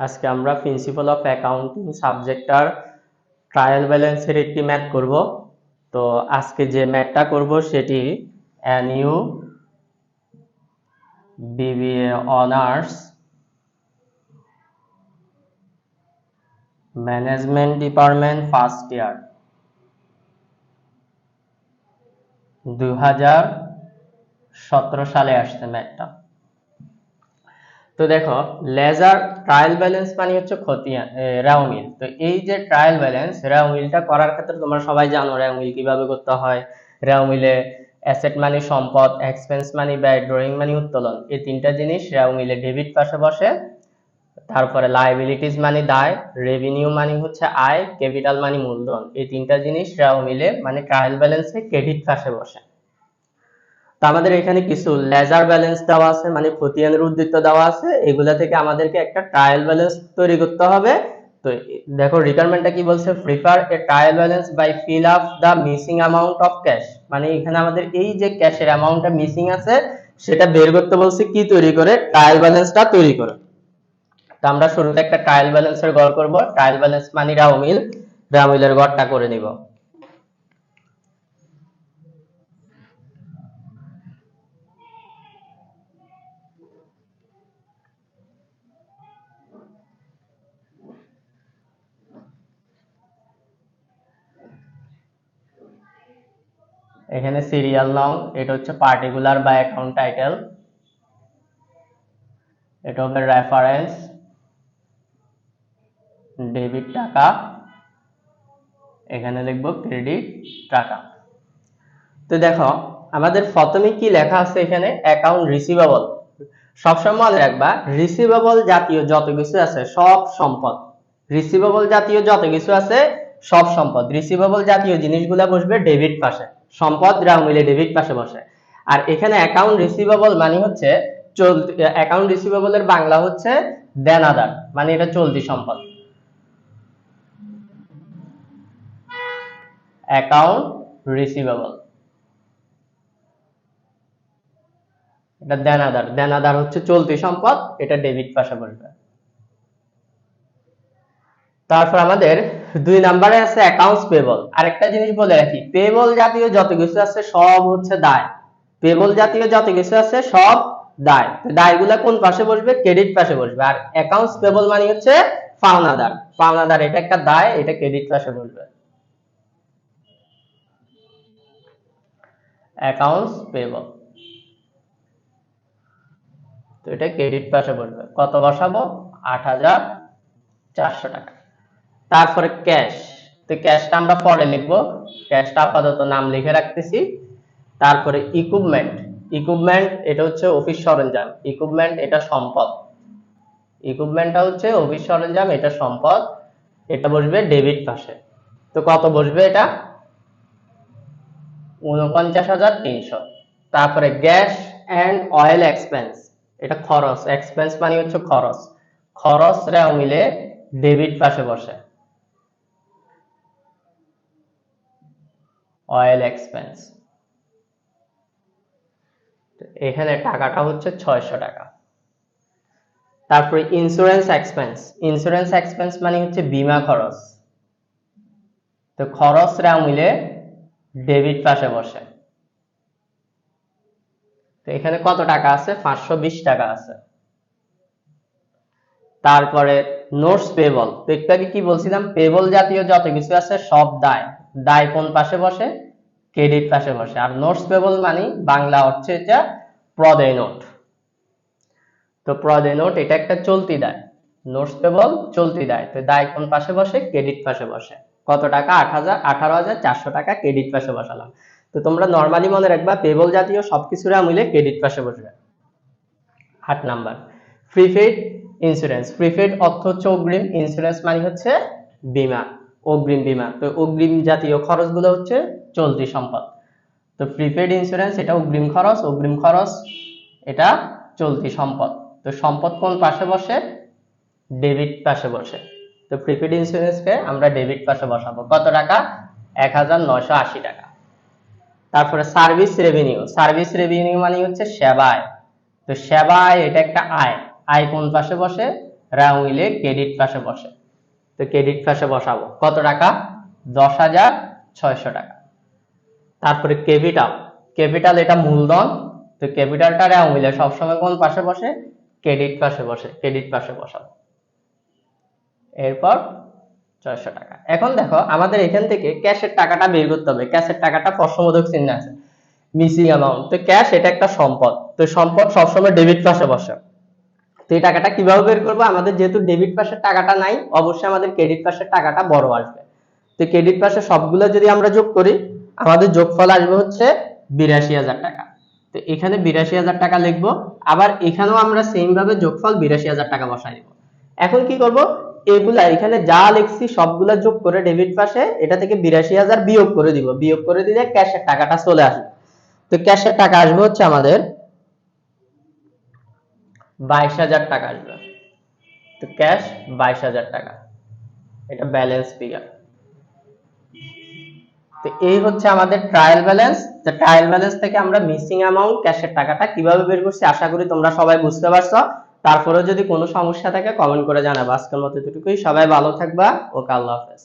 আজকে আমরা principal of accounting সাবজেক্টটার trial ব্যালেন্সের একটি ম্যাথ করব। তো আজকে যে ম্যাথটা করব সেটি NU BBA honours management department first year 2017 সালে আসছে ম্যাথটা। তো দেখো, লেজার ট্রায়াল ব্যালেন্স মানে হচ্ছে রেওমিল। তো এই যে ট্রায়াল ব্যালেন্স রেওমিলটা করার ক্ষেত্রে তোমরা সবাই জানো রেওমিল কিভাবে করতে হয়। রেওমিলে অ্যাসেট মানে সম্পদ, এক্সপেন্স মানে ব্যয়, ড্রয়িং মানে উত্তোলন, এই তিনটা জিনিস রেওমিলে ডেবিট পাশে বসে। তারপরে লায়াবিলিটিস মানে দায়, রেভিনিউ মানে হচ্ছে আয়, ক্যাপিটাল মানে মূলধন, এই তিনটা জিনিস রেওমিলে মানে ট্রায়াল ব্যালেন্সে ক্রেডিট পাশে বসে। তো আমাদের এখানে কিছু লেজার ব্যালেন্স দেওয়া আছে, মানে খতিয়ানের উদ্বৃত্ত দেওয়া আছে, এগুলা থেকে আমাদেরকে একটা ট্রায়াল ব্যালেন্স তৈরি করতে হবে। তো দেখো রিকোয়ারমেন্টটা কি বলছে, prepare a trial balance by fill up the missing amount of cash. মানে এখানে আমাদের এই যে ক্যাশের অ্যামাউন্টটা মিসিং আছে সেটা বের করতে বলছে, কি তৈরি করে, ট্রায়াল ব্যালেন্সটা তৈরি করে। তো আমরা শুরুতে একটা ট্রায়াল ব্যালেন্সের গড় করব। ট্রায়াল ব্যালেন্স মানে রাউমিলের গড়টা করে নিব। এখানে সিরিয়াল নাম, এটা হচ্ছে পার্টিকুলার বা অ্যাকাউন্ট টাইটেল, এটা হবে রেফারেন্স, ডেবিট টাকা, এখানে লিখবো ক্রেডিট টাকা। তো দেখো আমাদের প্রথমে কি লেখা আছে এখানে, অ্যাকাউন্ট রিসিভেবল। সবসময় মনে রাখবা রিসিভেবল জাতীয় যত কিছু আছে সব সম্পদ। রিসিভেবল জাতীয় যত কিছু আছে সব সম্পদ। রিসিভেবল জাতীয় জিনিসগুলো বসবে ডেবিট পাশে, সম্পদ মিলে ডেবিট পাশে বসে। আর এখানে অ্যাকাউন্ট রিসিভেবল মানে হচ্ছে চলতি, অ্যাকাউন্ট রিসিভেবলের বাংলা হচ্ছে দেনাদার, মানে এটা চলতি সম্পদ। অ্যাকাউন্ট রিসিভেবল এটা দেনাদার, দেনাদার হচ্ছে চলতি সম্পদ, এটা ডেবিট পাশে বসবে। তারপর আমাদের 2 নম্বরে আছে অ্যাকাউন্টস পেবল। আরেকটা জিনিস বলে রাখি, পেবল জাতীয় যত কিছু আছে সব হচ্ছে দায়। পেবল জাতীয় যত কিছু আছে সব দায়। দায়গুলা কোন পাশে বসবে, ক্রেডিট পাশে বসবে। আর অ্যাকাউন্টস পেবল মানে হচ্ছে পাওনাদার, পাওনাদার এটা একটা দায়, এটা ক্রেডিট পাশে বসবে। অ্যাকাউন্টস পেবল, তো এটা ক্রেডিট পাশে বসবে। কত বসাবো, 8,400 টাকা। তারপরে ক্যাশ, তো ক্যাশটা আমরা পরে লিখবো, ক্যাশটা আপাতত নাম লিখে রাখতেছি। তারপরে ইকুইপমেন্ট, ইকুইপমেন্ট এটা হচ্ছে অফিস সরঞ্জাম, ইকুইপমেন্ট এটা সম্পদ, ইকুইপমেন্টটা হচ্ছে অফিস সরঞ্জাম, এটা সম্পদ, এটা বসবে ডেবিট পাশে। তো কত বসবে এটা, 49,300। তারপরে গ্যাস এন্ড অয়েল এক্সপেন্স, এটা খরচ, এক্সপেন্স মানে হচ্ছে খরচ, খরচ রেও মিলে ডেবিট পাশে বসে, অয়েল এক্সপেন্স। এখানে টাকাটা হচ্ছে 600 টাকা। তারপরে ইন্স্যুরেন্স এক্সপেন্স, ইন্স্যুরেন্স এক্সপেন্স মানে হচ্ছে বীমা খরচ, তো খরচ রা মিলে ডেবিট পাশে বসে। তো এখানে কত টাকা আছে, 520 টাকা আছে। তারপরে নোটস পেবল, তো একটু আগে কি বলছিলাম, পেবল জাতীয় যত কিছু আছে সব দায়, দায় কোন পাশে বসে, ক্রেডিট পাশে বসে। আর নোটস পেবল মানে বাংলা হচ্ছে এটা প্রদেয় নোট, তো প্রদেয় নোট এটা একটা চলতি দায়, নোটস পেবল চলতি দায়, তো দায় কোন পাশে বসে, ক্রেডিট পাশে বসে। কত টাকা, 18,400 টাকা ক্রেডিট পাশে বসালাম। তো তোমরা নরমালি মনে রাখবা পেবল জাতীয় সবকিছুরা মিলে ক্রেডিট পাশে বসবে। 8 নাম্বার প্রিপেইড ইন্স্যুরেন্স, প্রিপেইড অর্থ হচ্ছে অগ্রিম, ইন্স্যুরেন্স মানে হচ্ছে বীমা, অগ্রিম বীমা। তো অগ্রিম জাতীয় খরচগুলো হচ্ছে চলতি সম্পদ। তো প্রিপেইড ইন্স্যুরেন্স এটা অগ্রিম খরচ, অগ্রিম খরচ এটা চলতি সম্পদ। তো সম্পদ কোন পাশে বসে, ডেবিট পাশে বসে। তো প্রিপেইড ইন্স্যুরেন্সকে আমরা ডেবিট পাশে বসাবো। কত টাকা, 1980 টাকা। তারপরে সার্ভিস রেভিনিউ, সার্ভিস রেভিনিউ মানে হচ্ছে সেবায়, তো সেবায় এটা একটা আয়, আয় কোন পাশে বসে, রাউন্ডে ক্রেডিট পাশে বসে। তো ক্রেডিট পাশে বসাবো কত টাকা, 10,600 টাকা। তারপরে ক্যাপিটাল, ক্যাপিটাল এটা মূলধন, তো ক্যাপিটালটা রাউন্ডে সবসময় কোন পাশে বসে, ক্রেডিট পাশে বসে, ক্রেডিট পাশে বসাবো। এরপর 600 টাকা। এখন দেখো আমাদের এখান থেকে ক্যাশের টাকাটা বের করতে হবে। ক্যাশের টাকাটা প্রশ্নবোধক চিহ্ন আছে, মিসিং অ্যামাউন্ট। তো ক্যাশ এটা একটা সম্পদ, তো সম্পদ সবসময় ডেবিট পাশে বসে। তো এই টাকাটা কিভাবে বের করবো, আমাদের যেহেতু ডেবিট পাশের টাকাটা নাই, অবশ্যই আমাদের ক্রেডিট পাশের টাকাটা বড় আসবে। তো ক্রেডিট পাশে সবগুলো যদি আমরা যোগ করি, আমাদের যোগফল আসবে হচ্ছে 82,000 টাকা। তো এখানে 82,000 টাকা লিখবো, আবার এখানেও আমরা সেম ভাবে যোগফল 82,000 টাকা বসাই দিব। এখন কি করব, এগুলা এখানে যা লিখছি সবগুলা যোগ করে ডেবিট পাশে এটা থেকে 82,000 বিয়োগ করে দিব। বিয়োগ করে দিলে ক্যাশের টাকাটা চলে আসবে। তো ক্যাশের টাকা আসবে হচ্ছে আমাদের 22,000 টাকা আসবে। তো ক্যাশ 22,000 টাকা, এটা ব্যালেন্স ফিগার। তো এই হচ্ছে আমাদের ট্রায়াল ব্যালেন্স। তো ট্রায়াল ব্যালেন্স থেকে আমরা মিসিং অ্যামাউন্ট ক্যাশের টাকাটা কিভাবে বের করছি আশা করি তোমরা সবাই বুঝতে পারছো। তারপরেও যদি কোনো সমস্যা থাকে কমেন্ট করে জানাবা। আজকের মতো এতটুকুই, সবাই ভালো থাকবা। ওকে, আল্লাহ হাফেজ।